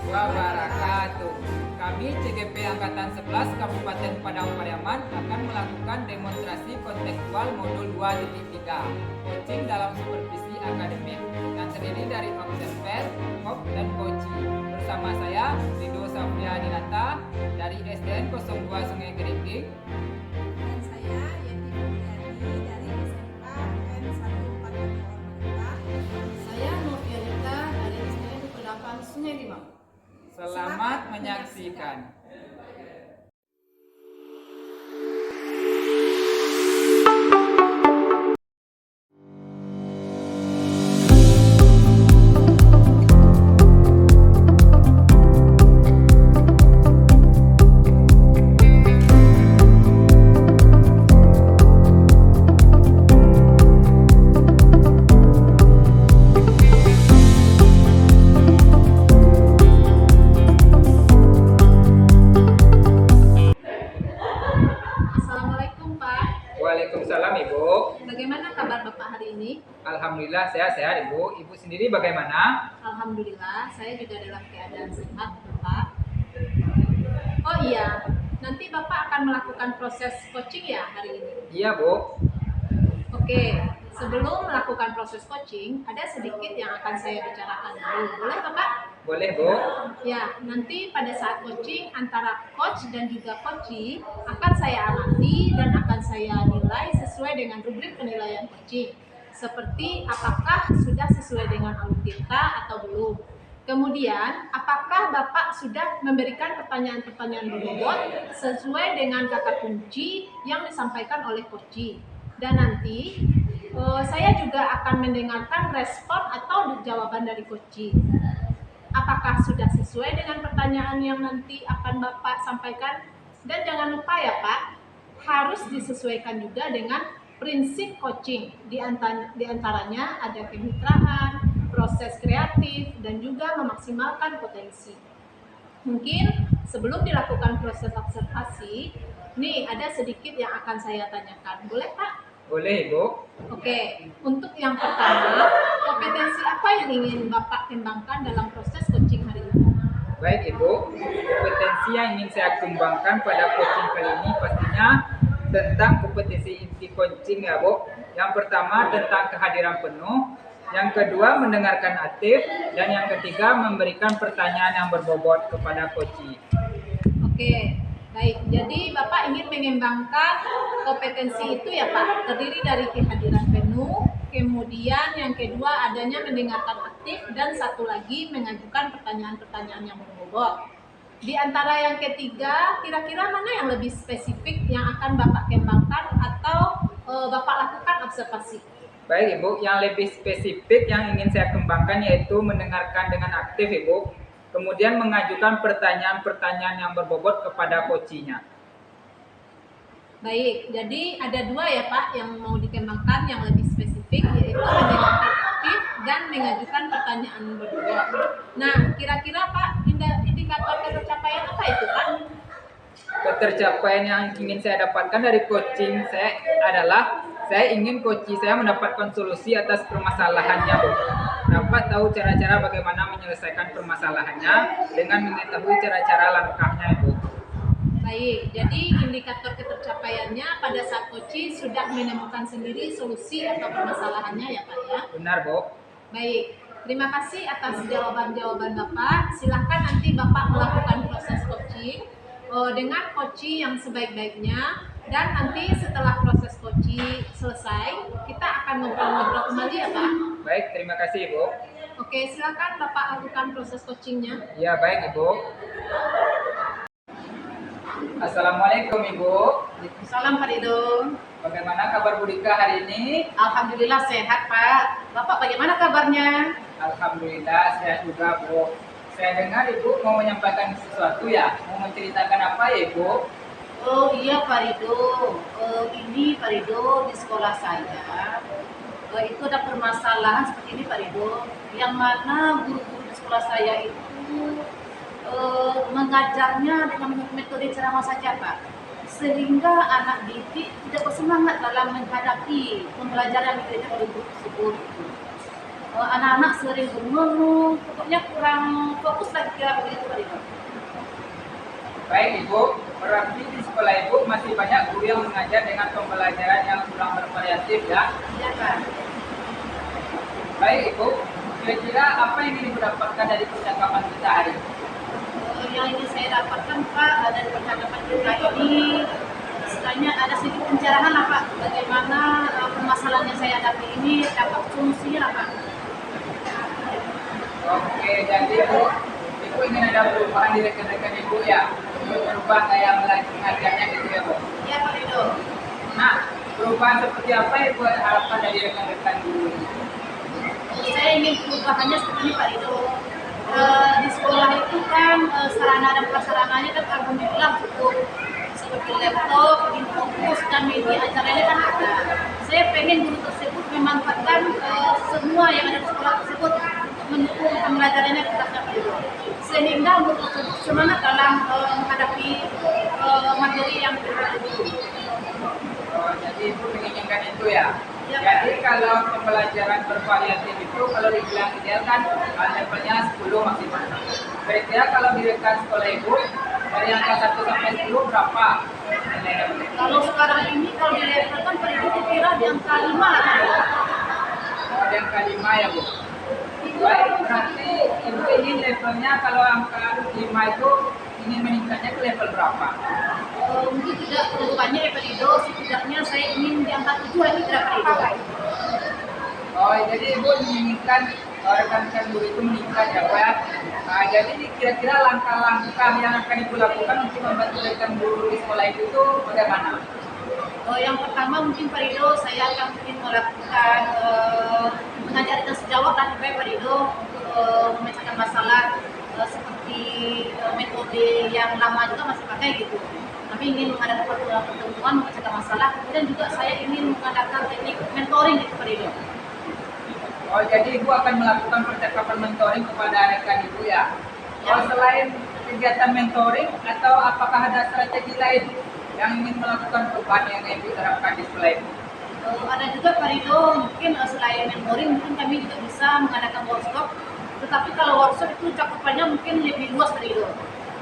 wabarakatuh. Kami CGP Angkatan 11 Kabupaten Padang Pariaman akan melakukan demonstrasi kontekstual modul 2.3 coaching dalam supervisi akademik yang terdiri dari observer, KOP, dan coaching. Bersama saya, Rido Safia Dinata dari SDN 02 Sungai Geringging. Dan saya Yenti Mulyani dari SMK N142 Ormanuka. Saya Novialita dari SDN 28 Sungai Limau. Selamat menyaksikan. Assalamualaikum Pak. Waalaikumsalam Ibu. Bagaimana kabar Bapak hari ini? Alhamdulillah saya sehat Ibu. Ibu sendiri bagaimana? Alhamdulillah saya juga dalam keadaan sehat Bapak. Oh iya, nanti Bapak akan melakukan proses coaching ya hari ini? Iya Bu. Oke, sebelum melakukan proses coaching, ada sedikit yang akan saya bicarakan dulu. Boleh Bapak? Boleh Bu. Ya, nanti pada saat coaching antara coach dan juga coachee akan saya amati dan akan saya nilai sesuai dengan rubrik penilaian coaching. Seperti apakah sudah sesuai dengan alutsista atau belum. Kemudian, apakah Bapak sudah memberikan pertanyaan-pertanyaan berbobot sesuai dengan kata kunci yang disampaikan oleh coachee. Dan nanti saya juga akan mendengarkan respon atau jawaban dari coachee. Apakah sudah sesuai dengan pertanyaan yang nanti akan Bapak sampaikan? Dan jangan lupa ya Pak, harus disesuaikan juga dengan prinsip coaching. Di antaranya ada kemitraan, proses kreatif, dan juga memaksimalkan potensi. Mungkin sebelum dilakukan proses observasi, nih ada sedikit yang akan saya tanyakan. Boleh Pak? Boleh Ibu. Oke, untuk yang pertama, kompetensi apa yang ingin Bapak kembangkan dalam proses coaching hari ini? Baik Ibu, kompetensi yang ingin saya kembangkan pada coaching kali ini pastinya tentang kompetensi inti coaching ya Bu. Yang pertama tentang kehadiran penuh, yang kedua mendengarkan aktif, dan yang ketiga memberikan pertanyaan yang berbobot kepada coaching. Oke, baik. Jadi Bapak ingin mengembangkan kompetensi itu ya Pak, terdiri dari kehadiran penuh, kemudian yang kedua adanya mendengarkan aktif, dan satu lagi mengajukan pertanyaan-pertanyaan yang berbobot. Di antara yang ketiga, kira-kira mana yang lebih spesifik yang akan Bapak kembangkan atau Bapak lakukan observasi? Baik Ibu, yang lebih spesifik yang ingin saya kembangkan yaitu mendengarkan dengan aktif Ibu, kemudian mengajukan pertanyaan-pertanyaan yang berbobot kepada coaching-nya. Baik, jadi ada dua ya Pak yang mau dikembangkan yang lebih spesifik, yaitu mendengarkan aktif dan mengajukan pertanyaan berbobot. Nah, kira-kira Pak, indikator ketercapaian apa itu Pak? Ketercapaian yang ingin saya dapatkan dari coaching saya adalah saya ingin coaching saya mendapatkan solusi atas permasalahannya Bu. Dapat tahu cara-cara bagaimana menyelesaikan permasalahannya dengan mengetahui cara-cara langkahnya Bu. Baik, jadi indikator ketercapaiannya pada saat coaching sudah menemukan sendiri solusi atau permasalahannya ya Pak ya? Benar Bu. Baik, terima kasih atas jawaban-jawaban Bapak. Silahkan nanti Bapak melakukan proses coaching dengan coaching yang sebaik-baiknya. Dan nanti setelah proses coaching selesai, kita akan ngobrol-ngobrol kembali ya Pak. Baik, terima kasih Ibu. Oke, silakan Bapak lakukan proses coachingnya. Ya, baik Ibu. Assalamualaikum Ibu. Salam Pak Rido. Bagaimana kabar Bu Dika hari ini? Alhamdulillah sehat Pak. Bapak bagaimana kabarnya? Alhamdulillah sehat juga Bu. Saya dengar Ibu mau menyampaikan sesuatu ya? Mau menceritakan apa ya Ibu? Oh iya Pak Rido. Ini Pak Rido di sekolah saya. Itu ada permasalahan seperti ini Pak Rido. Yang mana guru-guru di sekolah saya itu mengajarnya dengan metode ceramah saja Pak. Sehingga anak didik tidak bersemangat dalam menghadapi pembelajaran mereka pada guru tersebut. anak-anak sering bengong, pokoknya kurang fokus lah kira begitu Pak Ridho. Baik Ibu, berarti di sekolah Ibu masih banyak guru yang mengajar dengan pembelajaran yang kurang bervariatif ya. Iya Pak. Baik Ibu, kira-kira apa yang ingin Ibu dapatkan dari percakapan kita hari ini? Yang ingin saya dapatkan Pak dari percakapan kita ini istilahnya ada sedikit pencerahan lah Pak, bagaimana permasalahan yang saya hadapi ini dapat solusinya lah Pak. Oke, jadi Ibu ingin ada perubahan di rekan-rekan Ibu ya, untuk merubah gaya mengajarnya gitu ya Bu. Iya Pak Ridho. Nah, perubahan seperti apa yang Ibu harapkan dari rekan-rekan guru ini? Saya ingin perubahannya seperti ini Pak Ridho. Di sekolah itu kan sarana dan prasarananya kan alhamdulillah cukup, seperti laptop, infokus dan media acaranya kan ada. Saya pengen guru tersebut memanfaatkan semua yang ada di sekolah tersebut untuk mendukung pembelajarannya kelasnya Pak Ridho. Sehingga guru tersebut semangat dalam menghadapi materi yang kita itu. Oh, jadi Ibu menginginkan itu ya? Ya, Jadi kalau pembelajaran bervariatif itu kalau dibilang ideal kan levelnya 10 maksimal. Kira-kira kalau di rekan sekolah Ibu dari angka 1 sampai 10 berapa nilainya? Kalau sekarang ini kalau di level kan Pak Ridho dikira di angka 5 lah Pak Ridho. Oh, di angka 5 ya Bu? Baik, berarti Ibu ingin levelnya kalau angka 5 itu ingin meningkatnya ke level berapa? Mungkin tidak kedepannya ya Pak Ridho, setidaknya saya ingin di angka 7 lagi tidak Pak Ridho. Oh, jadi Ibu menginginkan rekan-rekan guru itu meningkat ya Pak ya? Nah, jadi kira-kira langkah-langkah yang akan Ibu lakukan untuk membantu rekan guru di sekolah itu tuh bagaimana? Yang pertama mungkin Pak Ridho, saya akan mungkin melakukan mengajarkan sejawat dan supaya Pak Ridho untuk memecahkan masalah seperti metode yang lama juga masih pakai gitu. Tapi ingin mengadakan pertemuan memecahkan masalah, kemudian juga saya ingin mengadakan teknik mentoring gitu Pak Ridho. Oh, jadi Ibu akan melakukan percakapan mentoring kepada rekan Ibu ya? Ya. Oh, selain kegiatan mentoring atau apakah ada strategi lain yang ingin melakukan perubahan yang Ibu terapkan di sekolah Ibu? Ada juga Pak Ridho, mungkin selain mentoring mungkin kami juga bisa mengadakan workshop. Tetapi kalau workshop itu cakupannya mungkin lebih luas Pak Ridho.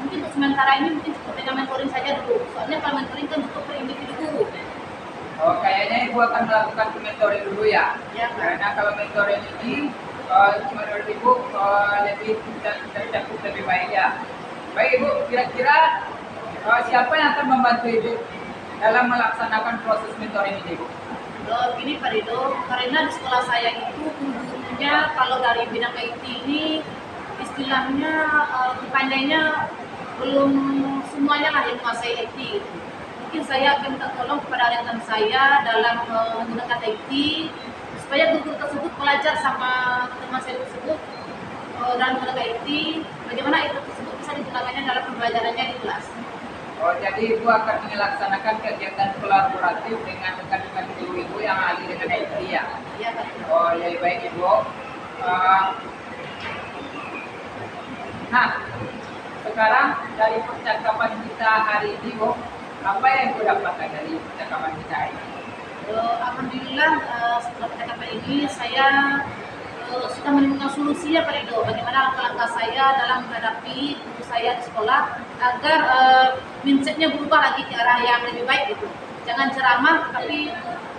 Mungkin untuk sementara ini mungkin cukup dengan mentoring saja dulu. Soalnya kalau mentoring kan cukup per individu guru. Oh, kayaknya Ibu akan melakukan mentoring dulu ya? Ya, Pak. Karena kalau mentoring ini menurut Ibu lebih tercakup lebih baik ya. Baik Ibu, kira-kira siapa yang akan membantu Ibu dalam melaksanakan proses mentoring ini Ibu? Gini Pak Ridho, karena di sekolah saya itu gurunya kalau dari bidang IT ini istilahnya pandainya belum semuanya lah yang menguasai IT gitu. Mungkin saya akan minta tolong kepada rekan saya dalam menggunakan IT supaya guru tersebut belajar sama teman saya tersebut dalam menggunakan IT, bagaimana itu tersebut bisa digunakannya dalam pembelajarannya di kelas. Oh, jadi Ibu akan melaksanakan kegiatan kolaboratif dengan rekan-rekan guru Ibu yang ahli dengan IT ya? Ya, Pak. Oh, ya baik Ibu. Nah, sekarang dari percakapan kita hari ini Bu, apa yang Ibu dapatkan dari percakapan kita hari ini? Alhamdulillah setelah percakapan ini saya sudah menemukan solusinya Pak Ridho, bagaimana langkah-langkah saya dalam menghadapi guru saya di sekolah agar mindsetnya berubah lagi ke arah yang lebih baik gitu. Jangan ceramah tapi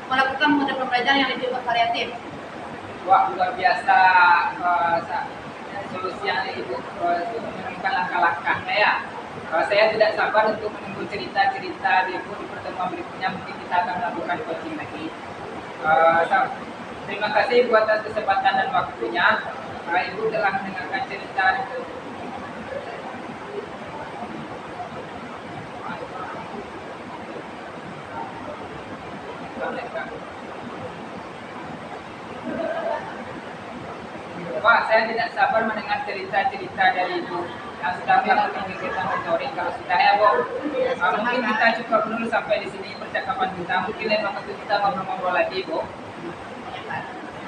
melakukan model pembelajaran yang lebih bervariatif. Wah, luar biasa solusi yang Ibu menemukan langkah-langkahnya ya. Saya tidak sabar untuk menunggu cerita-cerita Ibu di pertemuan berikutnya. Mungkin kita akan melakukan coaching lagi. Terima kasih Ibu atas kesempatan dan waktunya. Ibu telah mendengarkan cerita Pak, saya tidak sabar mendengar cerita-cerita dari Ibu yang sudah melakukan kegiatan mentoring. Kalau sudah ya Bu, mungkin kita cukup dulu sampai di sini percakapan kita. Mungkin lain waktu kita ngobrol-ngobrol lagi Bu.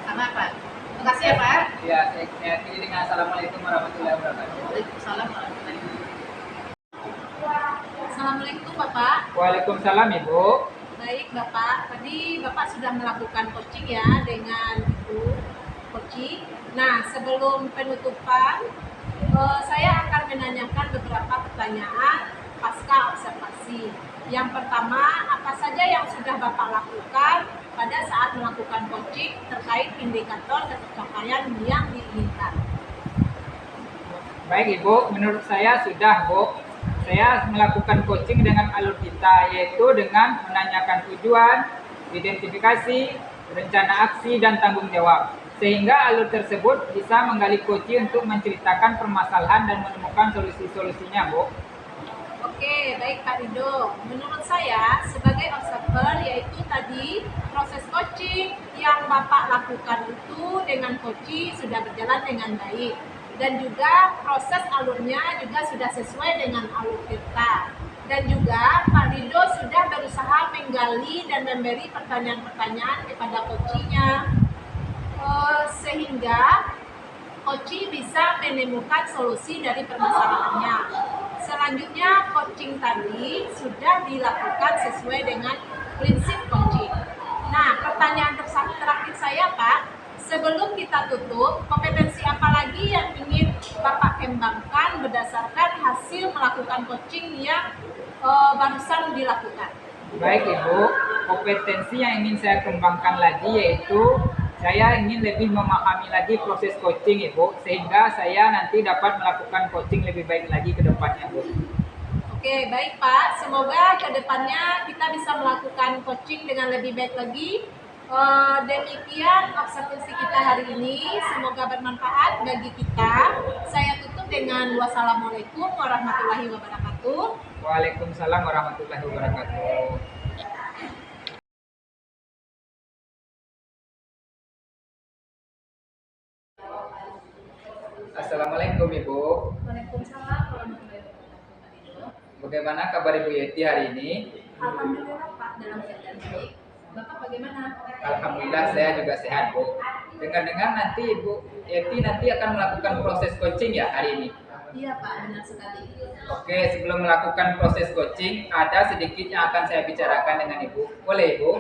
Sama Pak. Terima kasih ya Pak. Ya, saya akhiri dengan Assalamualaikum warahmatullahi wabarakatuh. Waalaikumsalam warahmatullahi wabarakatuh. Assalamualaikum Bapak. Waalaikumsalam Ibu. Baik Bapak, tadi Bapak sudah melakukan coaching ya dengan Ibu coaching. Nah, sebelum penutupan, saya akan menanyakan beberapa pertanyaan pasca observasi. Yang pertama, apa saja yang sudah Bapak lakukan pada saat melakukan coaching terkait indikator pencapaian yang diinginkan? Baik Ibu, menurut saya sudah Bu. Saya melakukan coaching dengan alur kita, yaitu dengan menanyakan tujuan, identifikasi, rencana aksi, dan tanggung jawab. Sehingga alur tersebut bisa menggali coach untuk menceritakan permasalahan dan menemukan solusi-solusinya Bu. Oke, baik Pak Rido. Menurut saya, sebagai observer, yaitu tadi proses coaching yang Bapak lakukan itu dengan coaching sudah berjalan dengan baik. Dan juga proses alurnya juga sudah sesuai dengan alur kita. Dan juga Pak Rido sudah berusaha menggali dan memberi pertanyaan-pertanyaan kepada coachingnya, sehingga coaching bisa menemukan solusi dari permasalahannya. Selanjutnya, coaching tadi sudah dilakukan sesuai dengan prinsip coaching. Nah, pertanyaan terakhir saya Pak, sebelum kita tutup, kompetensi apa lagi yang ingin Bapak kembangkan berdasarkan hasil melakukan coaching yang barusan dilakukan? Baik Ibu, kompetensi yang ingin saya kembangkan lagi yaitu saya ingin lebih memahami lagi proses coaching Ibu, sehingga saya nanti dapat melakukan coaching lebih baik lagi ke depannya Bu. Oke, baik Pak. Semoga ke depannya kita bisa melakukan coaching dengan lebih baik lagi. Demikian observasi kita hari ini. Semoga bermanfaat bagi kita. Saya tutup dengan wassalamualaikum warahmatullahi wabarakatuh. Waalaikumsalam warahmatullahi wabarakatuh. Assalamualaikum Ibu. Waalaikumsalam warahmatullahi wabarakatuh, Pak Rido. Bagaimana kabar Ibu Yeti hari ini? Alhamdulillah Pak, dalam keadaan baik. Bapak bagaimana? Alhamdulillah saya juga sehat Bu. Dengar-dengar nanti Ibu Yeti nanti akan melakukan proses coaching ya hari ini? Iya Pak, benar sekali. Oke, sebelum melakukan proses coaching, ada sedikit yang akan saya bicarakan dengan Ibu. Boleh Ibu?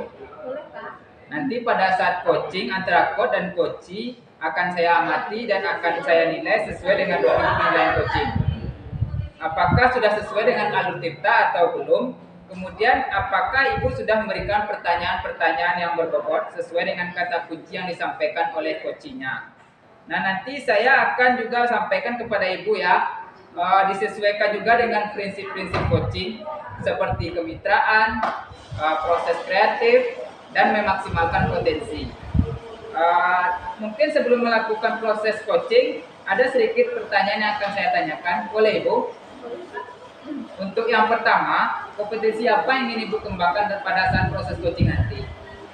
Boleh Pak? Nanti pada saat coaching antara coach dan coachee akan saya amati dan akan saya nilai sesuai dengan penilaian coaching. Apakah sudah sesuai dengan alur Tirta atau belum? Kemudian apakah Ibu sudah memberikan pertanyaan-pertanyaan yang berbobot sesuai dengan kata kunci yang disampaikan oleh coachingnya? Nah nanti saya akan juga sampaikan kepada Ibu ya, disesuaikan juga dengan prinsip-prinsip coaching seperti kemitraan, proses kreatif, dan memaksimalkan potensi. Mungkin sebelum melakukan proses coaching, ada sedikit pertanyaan yang akan saya tanyakan. Boleh Ibu? Untuk yang pertama, kompetensi apa yang ingin Ibu kembangkan pada saat proses coaching nanti?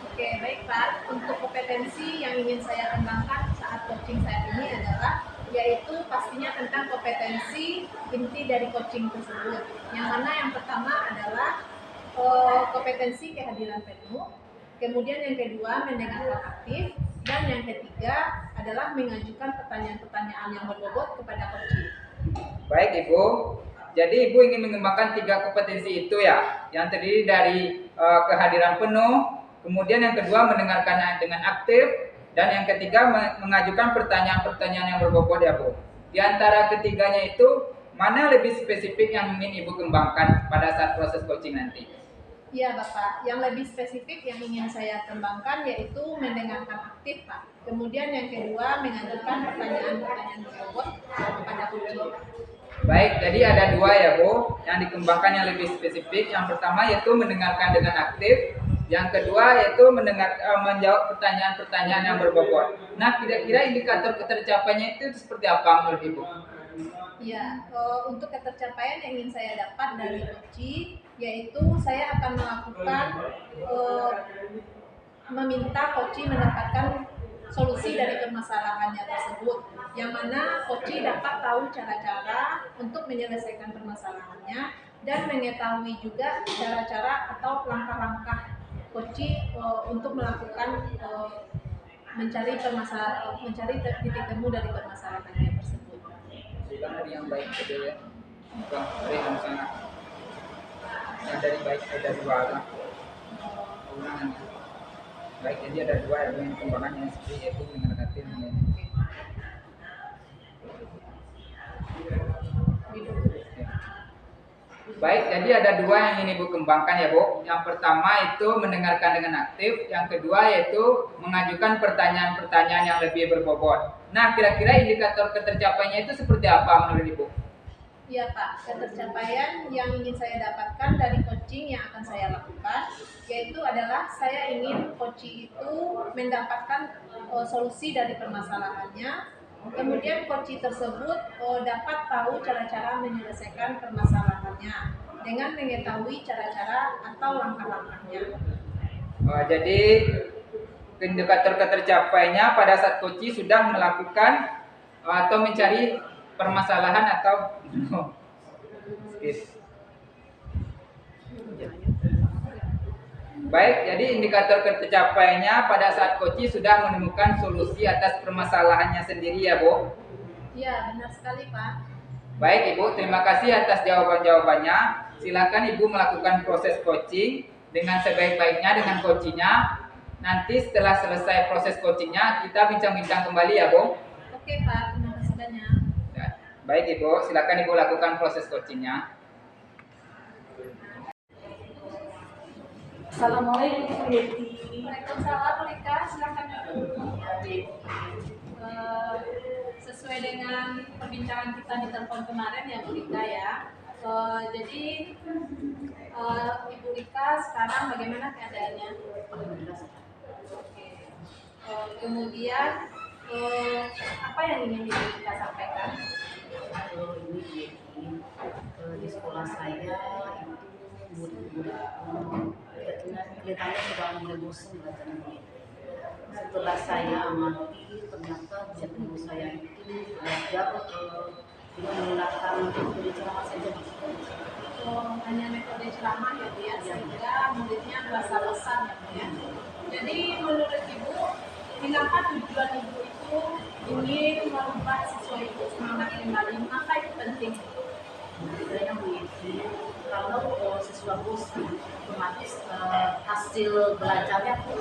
Oke, baik Pak. Untuk kompetensi yang ingin saya kembangkan saat coaching saat ini adalah yaitu pastinya tentang kompetensi inti dari coaching tersebut. Yang mana yang pertama adalah kompetensi kehadiran penuh, kemudian yang kedua mendengarkan aktif, dan yang ketiga adalah mengajukan pertanyaan-pertanyaan yang berbobot kepada coaching. Baik Ibu, jadi Ibu ingin mengembangkan 3 kompetensi itu ya, yang terdiri dari kehadiran penuh, kemudian yang kedua mendengarkan dengan aktif, dan yang ketiga mengajukan pertanyaan-pertanyaan yang berbobot ya Bu. Di antara ketiganya itu, mana lebih spesifik yang ingin Ibu kembangkan pada saat proses coaching nanti? Iya Bapak, yang lebih spesifik yang ingin saya kembangkan yaitu mendengarkan aktif Pak. Kemudian yang kedua mengajukan pertanyaan-pertanyaan berbobot kepada coaching. Baik, jadi ada 2 ya Bu, yang dikembangkan yang lebih spesifik. Yang pertama yaitu mendengarkan dengan aktif, yang kedua yaitu menjawab pertanyaan-pertanyaan yang berbobot. Nah, kira-kira indikator ketercapaiannya itu seperti apa menurut Ibu? Ya, untuk ketercapaian yang ingin saya dapat dari coaching, yaitu saya akan melakukan meminta coaching mendapatkan solusi dari permasalahannya tersebut, yang mana coaching dapat tahu cara-cara untuk menyelesaikan permasalahannya dan mengetahui juga cara-cara atau langkah-langkah coaching untuk melakukan mencari titik temu dari permasalahannya tersebut. Bukan dari yang baik saja ya, bukan dari yang sangat yang dari baik ada 2 lah. Baik, jadi ada 2 yang pengembangan yang seperti yaitu mendengarkan aktif. Baik, jadi ada dua yang ingin Ibu kembangkan ya Bu. Yang pertama itu mendengarkan dengan aktif, yang kedua yaitu mengajukan pertanyaan-pertanyaan yang lebih berbobot. Nah, kira-kira indikator ketercapaiannya itu seperti apa menurut Ibu? Ya Pak, ketercapaian yang ingin saya dapatkan dari coaching yang akan saya lakukan yaitu adalah saya ingin coaching itu mendapatkan solusi dari permasalahannya. Kemudian coaching tersebut dapat tahu cara-cara menyelesaikan permasalahannya dengan mengetahui cara-cara atau langkah-langkahnya. Jadi indikator ketercapaiannya pada saat coach sudah melakukan atau mencari permasalahan atau skip. Baik, jadi indikator ketercapaiannya pada saat coach sudah menemukan solusi atas permasalahannya sendiri ya Bu. Ya, benar sekali Pak. Baik Ibu, terima kasih atas jawaban-jawabannya. Silakan Ibu melakukan proses coaching dengan sebaik-baiknya dengan coachingnya. Nanti setelah selesai proses coachingnya, kita bincang-bincang kembali ya Bu. Oke Pak, terima kasih banyak. Ya. Baik Ibu, silakan Ibu lakukan proses coachingnya. Assalamualaikum Bu Yeti. Waalaikumsalam, Bu Rika, silakan. Sesuai dengan perbincangan kita di telepon kemarin ya Bu Rika ya. Jadi Ibu Rika sekarang bagaimana keadaannya? Oke. Kemudian apa yang ingin Ibu Rika sampaikan? Ini Bu Yeti, di sekolah saya itu murid-murid kelihatannya sudah mulai bosan belajar ini. Setelah saya amati, ternyata guru saya itu belajar dengan menggunakan metode ceramah saja. Hanya metode ceramah ya Bu ya, sehingga muridnya merasa bosan ya Bu ya. Jadi menurut Ibu, mengapa tujuan Ibu itu ingin merubah siswa itu semangat kembali? Mengapa itu penting? Saya Bu Yeti, kalau siswa bosan, otomatis hasil belajarnya pun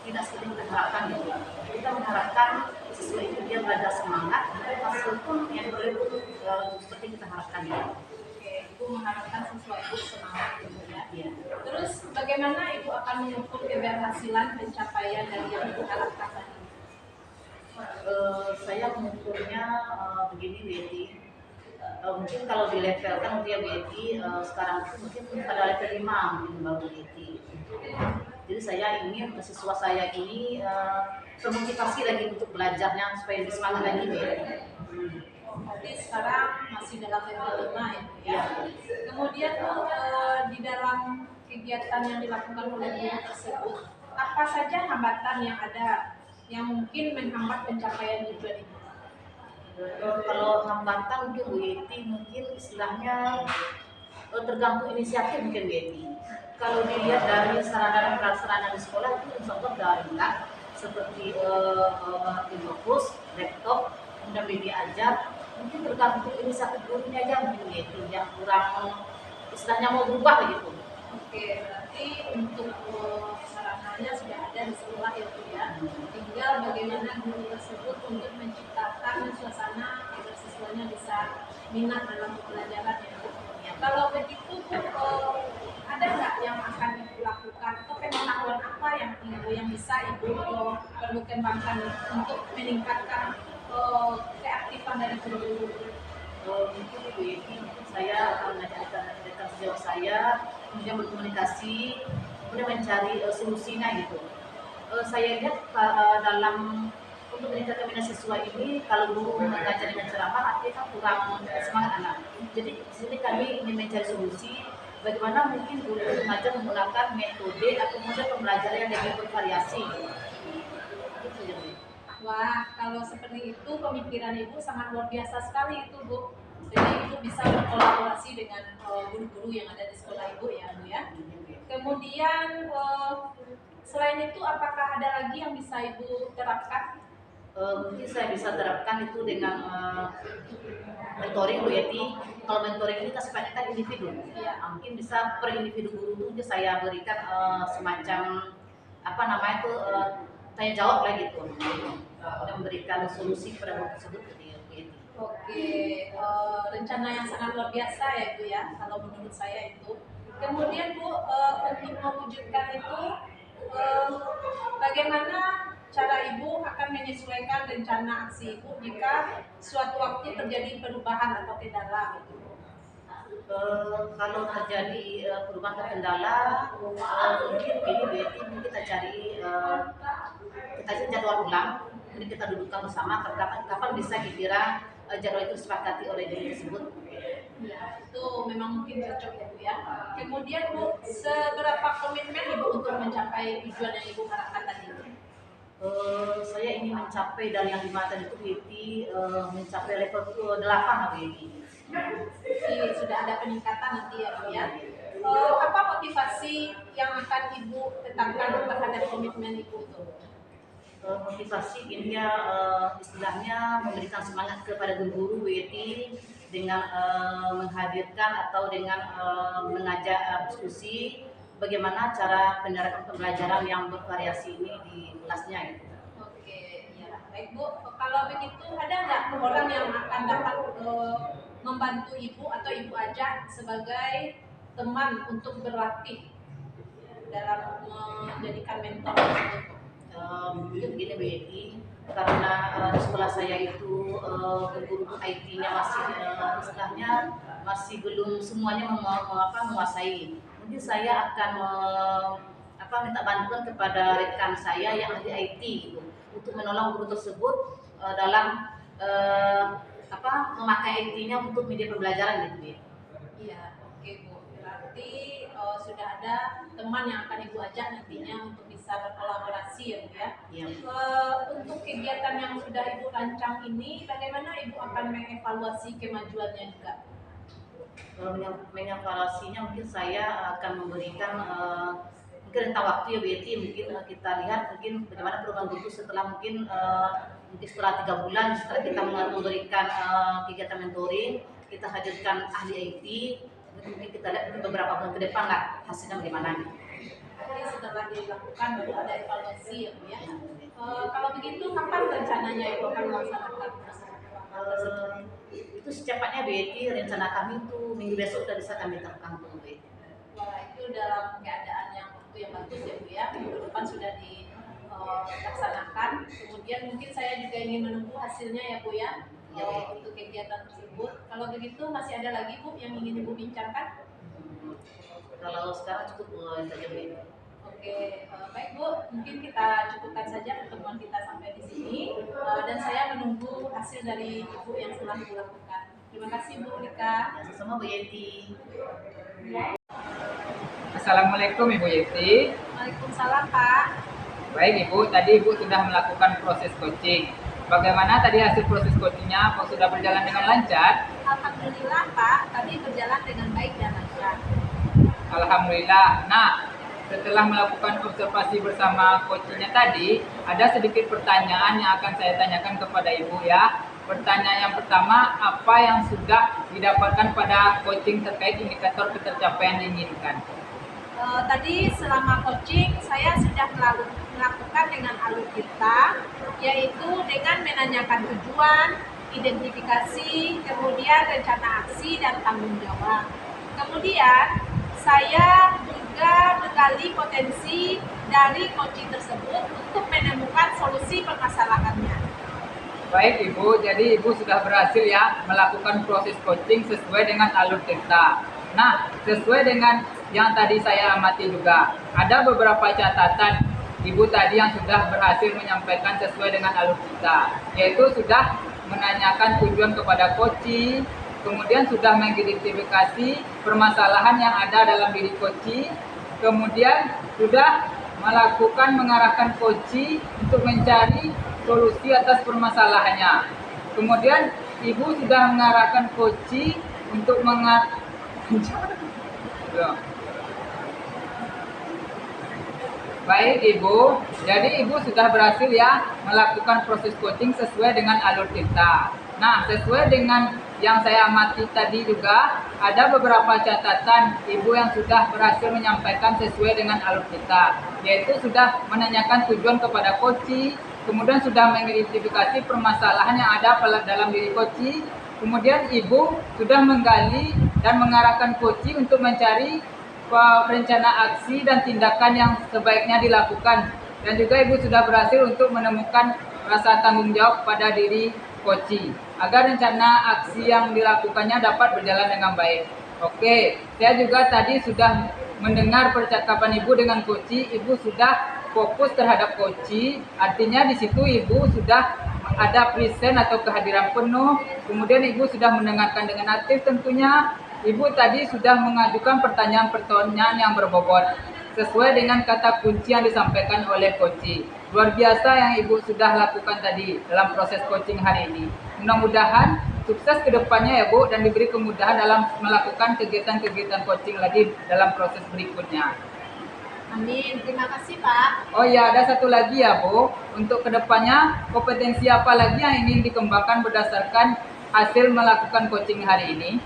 tidak seperti kita harapkan gitu. Kita mengharapkan siswa itu dia belajar semangat, tapi hasil pun yang belum seperti kita harapkan ya. Oke, Ibu mengharapkan siswa itu semangat gitu ya. Iya. Terus bagaimana Ibu akan mengukur keberhasilan pencapaian dari yang Ibu harapkan tadi? Saya mengukurnya begini Bu Yeti. Mungkin kalau dilevelkan dia Bu Yeti sekarang itu mungkin pada level 5 mungkin baru Bu Yeti. Jadi saya ingin siswa saya ini termotivasi lagi untuk belajarnya supaya lebih semangat lagi Bu Yeti. Jadi sekarang masih dalam level 5 ya Bu ya. Kemudian di dalam kegiatan yang dilakukan oleh guru tersebut, apa saja hambatan yang ada yang mungkin menghambat pencapaian tujuan Ibu? Kalau hambatan mungkin Bu Yeti mungkin istilahnya tergantung inisiatif mungkin Bu Yeti. Kalau dilihat dari sarana dan prasarana di sekolah itu insya Allah sudah lengkap seperti infocus, laptop, kemudian media ajar. Mungkin tergantung inisiatif gurunya aja mungkin Bu Yeti yang kurang istilahnya mau berubah gitu. Oke, berarti untuk sarananya sudah ada di sekolah ya Bu ya. Tinggal bagaimana guru tersebut untuk menciptakan suasana agar siswanya bisa minat dalam pembelajaran ya Bu. Kalau begitu Bu, ada nggak yang akan Ibu lakukan atau pengetahuan apa yang bisa Ibu perlu kembangkan untuk meningkatkan keaktifan dari guru-guru? Mungkin Bu Yeti, saya akan mengajarkan sejauh saya, kemudian berkomunikasi, kemudian mencari solusinya gitu. Saya lihat dalam untuk meningkatkan minat siswa ini, kalau guru mengajar dengan ceramah, artinya kan kurang semangat anak. Jadi di sini kami ingin mencari solusi, bagaimana mungkin guru mengajar menggunakan metode atau model pembelajaran yang lebih bervariasi. Itu saja Bu. Wah, kalau seperti itu pemikiran Ibu sangat luar biasa sekali itu Bu. Jadi Ibu bisa berkolaborasi dengan guru-guru yang ada di sekolah Ibu ya Bu ya. Kemudian selain itu apakah ada lagi yang bisa Ibu terapkan? Mungkin saya bisa terapkan itu dengan mentoring Bu Yeti. Kalau mentoring ini kan sifatnya kan individu. Iya. Mungkin bisa per individu guru itu saya berikan semacam apa namanya itu tanya jawab lah gitu. Kemudian memberikan solusi pada guru tersebut gitu ya Bu Yeti. Oke, rencana yang sangat luar biasa ya Bu ya, kalau menurut saya itu. Kemudian Bu, untuk mewujudkan itu, eh, bagaimana cara Ibu akan menyesuaikan rencana aksi Ibu jika suatu waktu terjadi perubahan atau kendala gitu? Kalau terjadi perubahan atau kendala, mungkin ini berarti mungkin kita cari jadwal ulang, kemudian kita dudukkan bersama kapan bisa kira jadwal itu disepakati oleh diri tersebut. Ya, itu memang mungkin cocok ya Bu ya. Kemudian Bu, seberapa komitmen Ibu untuk mencapai tujuan yang Ibu harapkan tadi? Saya ingin mencapai dari yang 5 tadi itu berarti mencapai level 8 berarti. Jadi sudah ada peningkatan nanti ya Bu ya. Apa motivasi yang akan Ibu tetapkan terhadap komitmen Ibu itu? Motivasi ini ya istilahnya memberikan semangat kepada guru-guru WT dengan menghadirkan atau dengan mengajak diskusi bagaimana cara penerapan pembelajaran yang bervariasi ini di kelasnya gitu. Oke, ya baik Bu. Kalau begitu ada nggak orang yang akan dapat membantu Ibu atau Ibu ajak sebagai teman untuk berlatih dalam menjadikan mentor tersebut? Mungkin begini BI, karena di sekolah saya itu guru IT-nya masih istilahnya masih belum semuanya menguasai. Mungkin saya akan minta bantuan kepada rekan saya yang ahli IT gitu, untuk menolong guru tersebut dalam memakai IT-nya untuk media pembelajaran gitu. Iya, oke Bu. Berarti sudah ada teman yang akan Ibu ajak nantinya untuk bisa berkolaborasi ya Bu ya. Iya. Untuk kegiatan yang sudah Ibu rancang ini, bagaimana Ibu akan mengevaluasi kemajuannya juga? Mengevaluasinya mungkin saya akan memberikan mungkin rentang waktu ya BT, mungkin kita lihat mungkin bagaimana perubahan guru setelah mungkin setelah 3 bulan setelah kita memberikan kegiatan mentoring, kita hadirkan ahli IT, mungkin kita lihat beberapa bulan ke depan lah hasilnya bagaimana. Jadi setelah dilakukan baru ada evaluasi ya Bu ya. Kalau begitu kapan rencananya Ibu akan melaksanakan Itu secepatnya BT, rencana kami itu minggu besok sudah bisa kami terapkan tuh BT. Wah, itu dalam keadaan yang waktu yang bagus ya Bu ya. Minggu depan sudah dilaksanakan. Kemudian mungkin saya juga ingin menunggu hasilnya ya Bu ya. Untuk kegiatan tersebut. Kalau begitu masih ada lagi Bu yang ingin Ibu bincangkan? Kalau sekarang cukup saja BT. Oke, baik Bu, mungkin kita cukupkan saja pertemuan kita sampai di sini, dan saya menunggu hasil dari Ibu yang telah Ibu lakukan. Terima kasih Bu Rika. Ya, sama Bu Yeti. Assalamualaikum Ibu Yeti. Waalaikumsalam Pak. Baik Ibu, tadi Ibu sudah melakukan proses coaching. Bagaimana tadi hasil proses coachingnya? Apakah sudah berjalan dengan lancar? Alhamdulillah Pak, tadi berjalan dengan baik dan lancar. Alhamdulillah. Nah, setelah melakukan observasi bersama coachingnya tadi, ada sedikit pertanyaan yang akan saya tanyakan kepada Ibu ya. Pertanyaan yang pertama, apa yang sudah didapatkan pada coaching terkait indikator ketercapaian diinginkan? Tadi selama coaching saya sudah melakukan dengan alur kita, yaitu dengan menanyakan tujuan, identifikasi, kemudian rencana aksi dan tanggung jawab. Kemudian saya juga menggali potensi dari coaching tersebut untuk menemukan solusi permasalahannya. Baik Ibu, jadi Ibu sudah berhasil ya melakukan proses coaching sesuai dengan alur kita. Nah, sesuai dengan yang tadi saya amati juga, ada beberapa catatan Ibu tadi yang sudah berhasil menyampaikan sesuai dengan alur kita, yaitu sudah menanyakan tujuan kepada coaching, kemudian sudah mengidentifikasi permasalahan yang ada dalam diri coaching, kemudian sudah mengarahkan coaching untuk mencari solusi atas permasalahannya. Kemudian Ibu sudah mengarahkan coaching untuk Baik Ibu, jadi Ibu sudah berhasil ya melakukan proses coaching sesuai dengan alur kita. Nah, sesuai dengan yang saya amati tadi juga, ada beberapa catatan Ibu yang sudah berhasil menyampaikan sesuai dengan alur kita, yaitu sudah menanyakan tujuan kepada coaching, kemudian sudah mengidentifikasi permasalahan yang ada dalam diri Koci. Kemudian Ibu sudah menggali dan mengarahkan Koci untuk mencari rencana aksi dan tindakan yang sebaiknya dilakukan. Dan juga Ibu sudah berhasil untuk menemukan rasa tanggung jawab pada diri Koci agar rencana aksi yang dilakukannya dapat berjalan dengan baik. Oke, saya juga tadi sudah mendengar percakapan Ibu dengan Koci. Ibu sudah fokus terhadap Koci, artinya di situ Ibu sudah ada present atau kehadiran penuh. Kemudian Ibu sudah mendengarkan dengan aktif tentunya. Ibu tadi sudah mengajukan pertanyaan-pertanyaan yang berbobot sesuai dengan kata kunci yang disampaikan oleh Koci. Luar biasa yang Ibu sudah lakukan tadi dalam proses coaching hari ini. Mudah-mudahan sukses ke depannya ya Bu, dan diberi kemudahan dalam melakukan kegiatan-kegiatan coaching lagi dalam proses berikutnya. Amin. Terima kasih Pak. Oh ya, ada satu lagi ya Bu. Untuk kedepannya, kompetensi apa lagi yang ingin dikembangkan berdasarkan hasil melakukan coaching hari ini?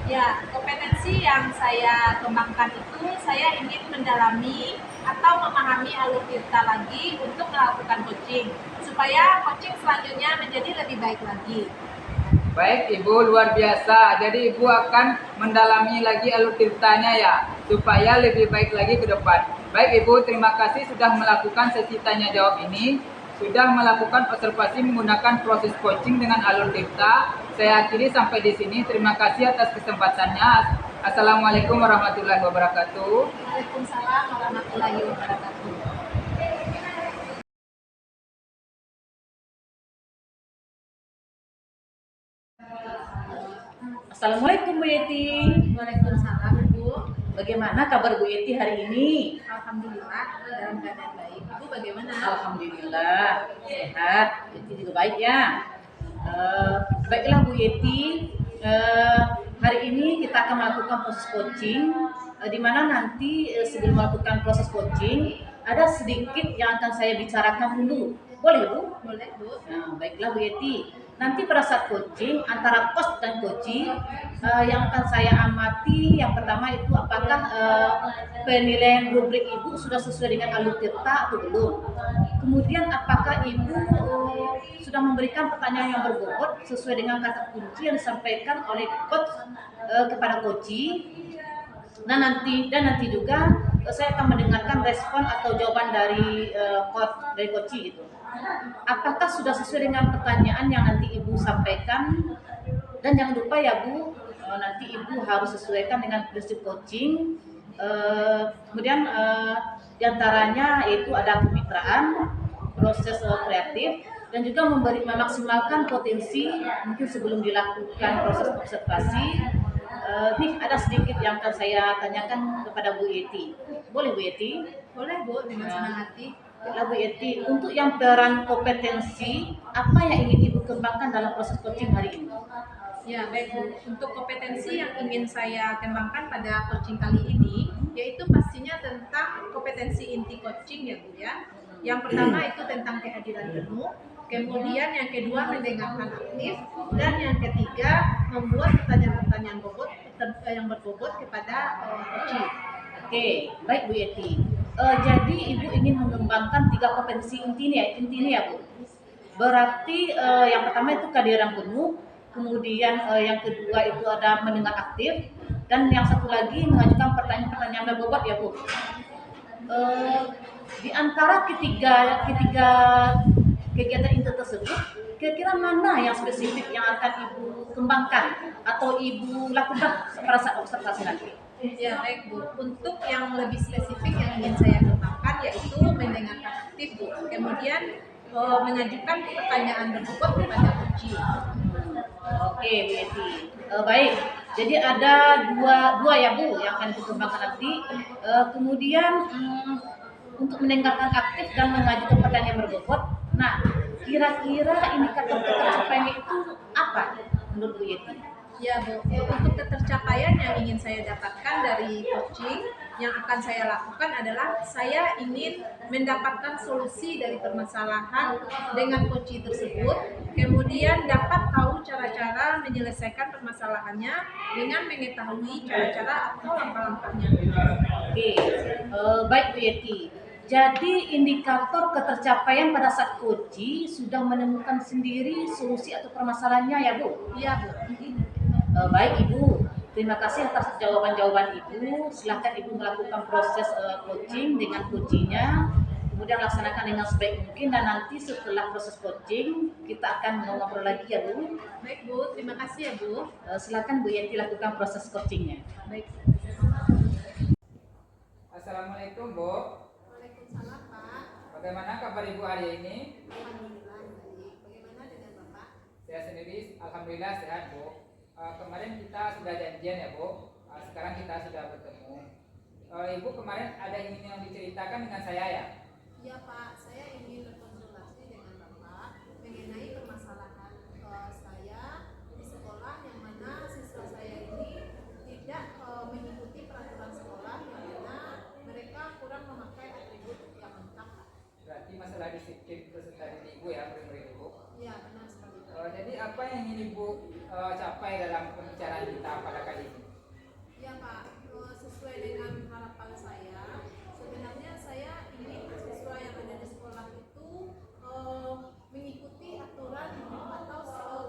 Ya, kompetensi yang saya kembangkan itu saya ingin mendalami atau memahami alur tirta lagi untuk melakukan coaching supaya coaching selanjutnya menjadi lebih baik lagi. Baik Ibu, luar biasa. Jadi Ibu akan mendalami lagi alur tirtanya ya, supaya lebih baik lagi ke depan. Baik Ibu, terima kasih sudah melakukan sesi tanya jawab ini, sudah melakukan observasi menggunakan proses coaching dengan alur tirta. Saya akhiri sampai di sini. Terima kasih atas kesempatannya. Assalamualaikum warahmatullahi wabarakatuh. Waalaikumsalam warahmatullahi wabarakatuh. Assalamualaikum Bu Yeti. Waalaikumsalam Ibu. Bagaimana kabar Bu Yeti hari ini? Alhamdulillah dalam keadaan baik. Ibu bagaimana? Alhamdulillah sehat. Yeti juga baik ya. Baiklah Bu Yeti, hari ini kita akan melakukan proses coaching, di mana nanti sebelum melakukan proses coaching ada sedikit yang akan saya bicarakan dulu. Boleh Bu? Boleh Bu. Nah, baiklah Bu Yeti. Nanti pada saat coaching antara coach dan coaching, yang akan saya amati yang pertama itu apakah penilaian rubrik Ibu sudah sesuai dengan alur tirta atau belum. Kemudian apakah Ibu sudah memberikan pertanyaan yang berbobot sesuai dengan kata kunci yang disampaikan oleh coach kepada coaching. Nah nanti juga saya akan mendengarkan respon atau jawaban dari coaching itu. Apakah sudah sesuai dengan pertanyaan yang nanti Ibu sampaikan? Dan jangan lupa ya Bu, nanti Ibu harus sesuaikan dengan prinsip coaching. Kemudian diantaranya yaitu ada kemitraan, proses kreatif, dan juga memaksimalkan potensi mungkin sebelum dilakukan proses observasi. Nih ada sedikit yang akan saya tanyakan kepada Bu Yeti. Boleh Bu Yeti? Boleh Bu, dengan senang hati. Baiklah Bu Yeti, untuk yang peran kompetensi, apa yang ingin Ibu kembangkan dalam proses coaching hari ini? Ya baik Bu, untuk kompetensi yang ingin saya kembangkan pada coaching kali ini, yaitu pastinya tentang kompetensi inti coaching ya Bu ya. Yang pertama itu tentang kehadiran penuh, kemudian yang kedua mendengarkan aktif, dan yang ketiga membuat pertanyaan-pertanyaan yang berbobot kepada coaching. Oke, baik Bu Yeti. Jadi Ibu ingin mengembangkan 3 kompetensi intinya ya Bu. Berarti yang pertama itu kehadiran penuh, kemudian yang kedua itu ada mendengar aktif, dan yang satu lagi mengajukan pertanyaan-pertanyaan berbobot ya Bu. Di antara ketiga kegiatan itu tersebut, kira-kira mana yang spesifik yang akan Ibu kembangkan atau Ibu lakukan pada saat observasi nanti? Ya baik Bu, untuk yang lebih spesifik yang ingin saya kembangkan yaitu mendengarkan aktif Bu, kemudian mengajukan pertanyaan berbobot kepada coaching. Oke Bu Yeti, baik. Jadi ada dua ya Bu yang akan dikembangkan nanti. Kemudian untuk mendengarkan aktif dan mengajukan pertanyaan berbobot. Nah, kira-kira indikator ketercapaiannya itu apa menurut Bu Yeti? Ya Bu, untuk ketercapaian yang ingin saya dapatkan dari coaching, yang akan saya lakukan adalah saya ingin mendapatkan solusi dari permasalahan dengan coaching tersebut, kemudian dapat tahu cara-cara menyelesaikan permasalahannya dengan mengetahui cara-cara atau langkah-langkahnya. Oke, baik Bu Yeti. Jadi indikator ketercapaian pada saat coaching sudah menemukan sendiri solusi atau permasalahannya ya Bu? Iya Bu. Baik Ibu, terima kasih atas jawaban-jawaban Ibu. Silahkan Ibu melakukan proses coaching dengan coachingnya, kemudian laksanakan dengan sebaik mungkin, dan nanti setelah proses coaching kita akan ngobrol lagi ya Bu. Baik Bu, terima kasih ya Bu. Silakan Bu Yenti lakukan proses coachingnya. Baik. Assalamualaikum Bu. Waalaikumsalam Pak. Bagaimana kabar Ibu hari ini? Alhamdulillah baik. Bagaimana dengan Bapak? Saya sendiri alhamdulillah sehat Bu. Kemarin kita sudah janjian ya Bu. Sekarang kita sudah bertemu. Ibu kemarin ada yang diceritakan dengan saya ya? Iya Pak, saya ingin berkonsultasi dengan Bapak mengenai permasalahan saya di sekolah yang mana siswa saya ini tidak mengikuti peraturan sekolah yang mana mereka kurang memakai atribut yang lengkap Pak. Berarti masalah disiplin peserta didik Ibu ya, murid-murid Ibu. Iya benar sekali Pak. Jadi apa yang ingin Ibu capai dalam pembicaraan kita pada kali ini? Ya Pak, sesuai dengan harapan saya, sebenarnya saya ingin siswa yang ada di sekolah itu mengikuti aturan atau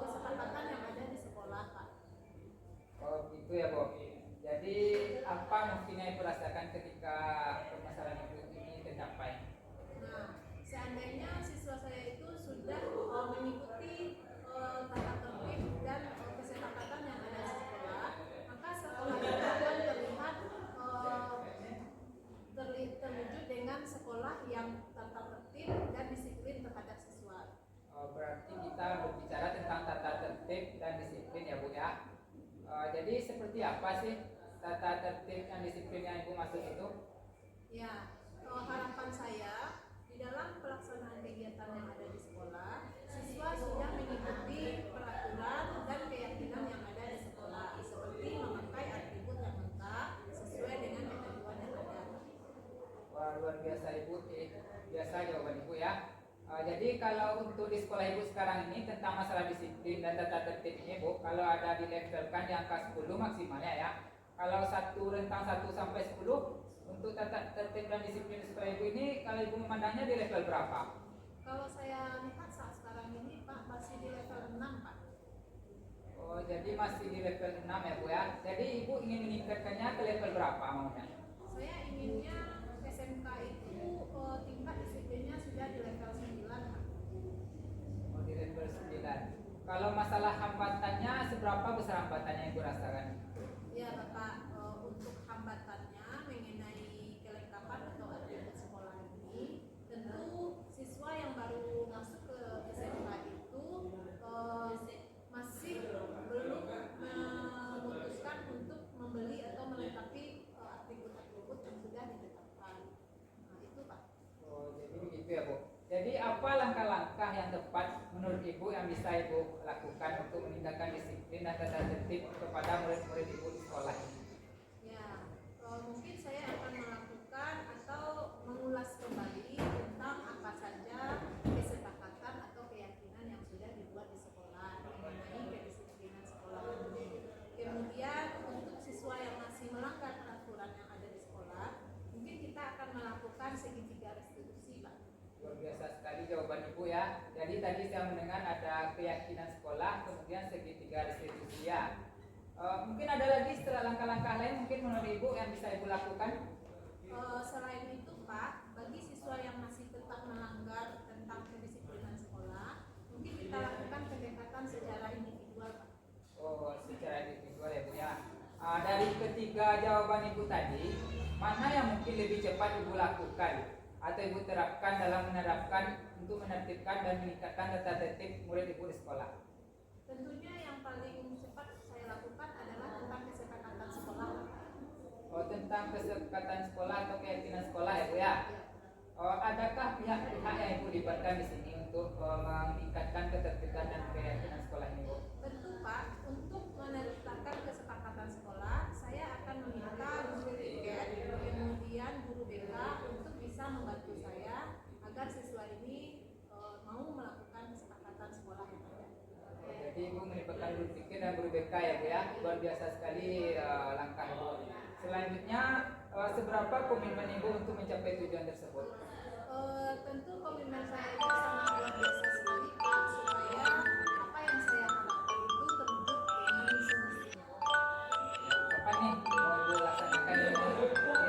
kesepakatan yang ada di sekolah Pak. Oh gitu ya Bu. Jadi apa mungkin yang Ibu rasakan ketika permasalahan Ibu ini tercapai? Nah, seandainya siswa saya itu sudah mengikuti tata tertib dan kesepakatan yang ada di sekolah, maka sekolah itu akan terwujud dengan sekolah yang tata tertib dan disiplin terhadap siswa. Berarti kita berbicara tentang tata tertib dan disiplin ya Bu ya. Jadi seperti apa sih tata tertib dan disiplin yang Ibu maksud itu? Ya, harapan saya di dalam pelaksanaan kegiatan yang ada di sekolah, siswa sudah mengikuti peraturan dan keyakinan yang ada di sekolah, seperti memakai atribut yang lengkap sesuai dengan ketentuan yang ada. Wah, luar biasa Ibu, biasa jawaban Ibu ya. Jadi kalau untuk di sekolah Ibu sekarang ini tentang masalah disiplin dan tata tertib ini Bu, kalau ada dilevelkan di angka 10 maksimalnya ya. Kalau rentang 1 sampai 10 untuk tata tertib dan disiplin di sekolah Ibu ini, kalau Ibu memandangnya di level berapa? Kalau saya lihat saat sekarang ini Pak masih di level 6 Pak. Oh, jadi masih di level 6 ya Bu ya. Jadi Ibu ingin meningkatkannya ke level berapa maunya? Saya inginnya SMK itu tingkat disiplinnya sudah di level 9 Pak. Oh, di level 9. Kalau masalah hambatannya, seberapa besar hambatannya Ibu rasakan? Ya Bapak, untuk hambatannya mengenai kelengkapan atau atribut sekolah ini, tentu siswa yang baru masuk ke SMK itu masih belum memutuskan untuk membeli atau melengkapi atribut-atribut yang sudah ditetapkan. Nah itu Pak. Oh, jadi begitu ya Bu. Jadi apa langkah-langkah yang tepat menurut Ibu yang bisa Ibu lakukan untuk meningkatkan disiplin dan tata tertib kepada murid-murid Ibu di sekolah ini? Ya, mungkin saya akan melakukan atau mengulas kembali tentang apa saja kesepakatan atau keyakinan yang sudah dibuat di sekolah mengenai kedisiplinan sekolah ini. Kemudian untuk siswa yang masih melanggar peraturan yang ada di sekolah, mungkin kita akan melakukan segitiga restitusi, Pak. Luar biasa sekali jawaban Ibu ya. Jadi tadi saya mendengar ada keyakinan sekolah, kemudian segitiga restitusi ya. Mungkin ada lagi setelah langkah-langkah lain mungkin menurut Ibu yang bisa Ibu lakukan? Selain itu Pak, bagi siswa yang masih tetap melanggar tentang kedisiplinan sekolah, mungkin kita lakukan pendekatan secara individual Pak. Oh, secara individual ya Bu ya. Dari ketiga jawaban Ibu tadi, mana yang mungkin lebih cepat Ibu lakukan atau Ibu terapkan dalam untuk menertibkan dan meningkatkan tata tertib murid Ibu di sekolah? Tentunya yang paling cepat saya lakukan adalah tentang kesepakatan sekolah. Oh, tentang kesepakatan sekolah atau keyakinan sekolah ya Bu ya. Adakah pihak-pihak yang Ibu libatkan di sini untuk meningkatkan ketertiban dan keyakinan sekolah ini Bu? Tentu Pak, untuk menetapkan kesepakatan sekolah, saya akan meminta guru tiket, kemudian guru BK untuk bisa membantu saya agar siswa ini mau melakukan kesepakatan sekolah yang ada. Jadi Ibu melibatkan guru fikir dan guru BK ya Bu ya. Luar biasa sekali langkah Ibu. Selanjutnya seberapa komitmen Ibu untuk mencapai tujuan tersebut? Tentu komitmen saya itu sangat luar biasa sekali Pak, supaya apa yang saya harapkan itu terwujud dengan semestinya. Kapan nih mau Ibu laksanakan ini?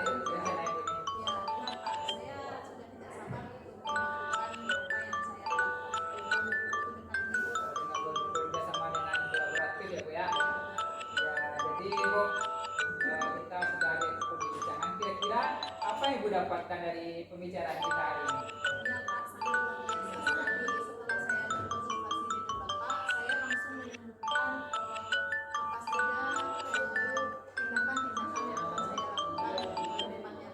Rencana Ibu nih. Ya, benar Pak, saya sudah tidak sabar untuk melakukan apa yang saya harapkan itu dekat ini. Dengan bekerja sama dengan kolaboratif ya Bu ya. Ya, jadi Ibu kita sudah ada perbincangan. Kira-kira apa yang Ibu dapatkan dari pembicaraan kita hari ini? Ya Pak, sangat luar biasa sekali. Setelah saya berkonsultasi dengan Bapak, saya langsung menemukan apa saja tindakan-tindakan yang akan saya lakukan ke depannya.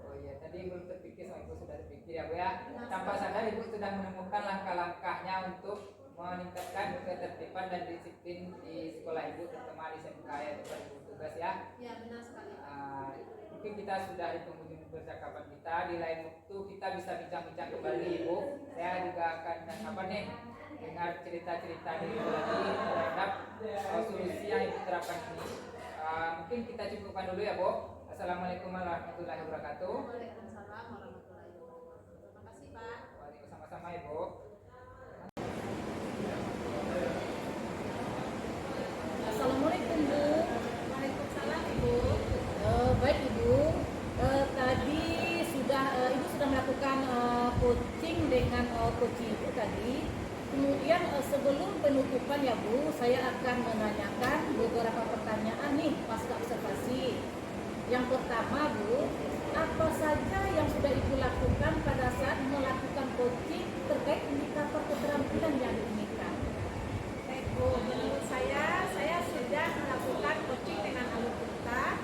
Oh iya, tadi belum terpikir sama Ibu sudah terpikir ya Bu ya. Tanpa sadar Ibu sudah menemukan langkah-langkahnya untuk meningkatkan ketertiban dan disiplin di sekolah Ibu, terutama di SMK ya, tempat Ibu tugas ya. Ya, benar sekali Pak. Mungkin kita sudah di penghujung percakapan kita. Di lain waktu kita bisa bincang-bincang kembali Ibu. Saya juga akan dengar cerita-cerita dari Ibu lagi terhadap solusi yang Ibu terapkan ini. Mungkin kita cukupkan dulu ya Bu. Assalamualaikum warahmatullahi wabarakatuh. Waalaikumsalam warahmatullahi wabarakatuh. Terima kasih Pak. Waalaikumsalam sama Ibu. Assalamualaikum Bu. Waalaikumsalam Ibu. Baik Ibu, tadi Ibu sudah melakukan coaching dengan coach Ibu tadi. Kemudian sebelum penutupan ya Bu, saya akan menanyakan beberapa pertanyaan nih pasca observasi. Yang pertama Bu, apa saja yang sudah Ibu lakukan pada saat melakukan coaching terkait indikator keterampilan yang diinginkan? Baik Bu, menurut saya sudah melakukan coaching dengan alur kita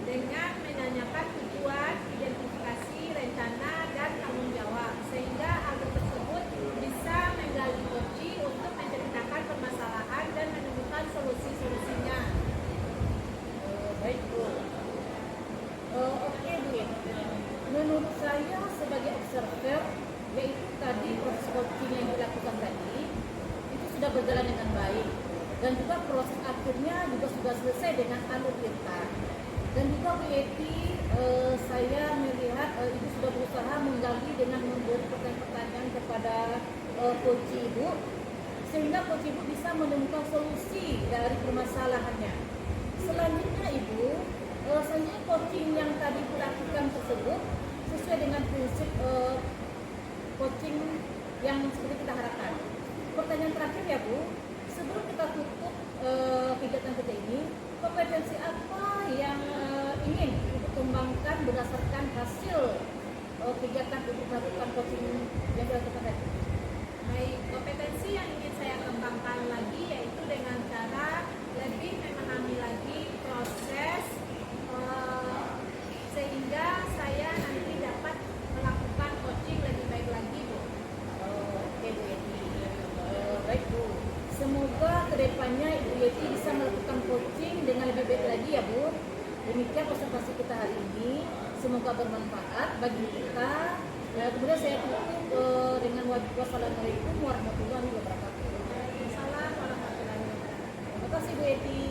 dengan menanyakan tujuan, identifikasi, rencana, dan tanggung jawab, sehingga alur tersebut bisa menggali coach untuk menceritakan permasalahan dan menemukan solusi-solusinya. Baik Bu. Oke Bu. Menurut saya sebagai observer, yaitu tadi proses coaching yang dilakukan tadi itu sudah berjalan dengan baik, dan juga proses akhirnya juga sudah selesai dengan alur kita. Dan juga Bu Yeti, saya melihat Ibu sudah berusaha menggali dengan memberi pertanyaan-pertanyaan kepada coach Ibu, sehingga coach Ibu bisa menemukan solusi dari permasalahannya. Selanjutnya Ibu, selanjutnya coaching yang tadi Ibu lakukan tersebut sesuai dengan prinsip coaching yang seperti kita harapkan. Pertanyaan terakhir ya Bu, sebelum kita tutup kegiatan kita ini, kompetensi apa yang ingin Ibu kembangkan berdasarkan hasil kegiatan Ibu melakukan coaching yang dilakukan tadi? Baik, kompetensi yang ingin saya kembangkan lagi yaitu dengan cara lebih memahami lagi proses sehingga saya nanti dapat melakukan coaching lebih baik lagi Bu. Oke Bu Yeti. Baik Bu, semoga kedepannya Ibu Yeti bisa melakukan coaching dengan lebih baik lagi ya Bu. Demikian observasi kita hari ini, semoga bermanfaat bagi kita. Kemudian saya tutup dengan wassalamualaikum warahmatullahi wabarakatuh. Waalaikumsalam warahmatullahi wabarakatuh. Terima kasih Bu Yeti.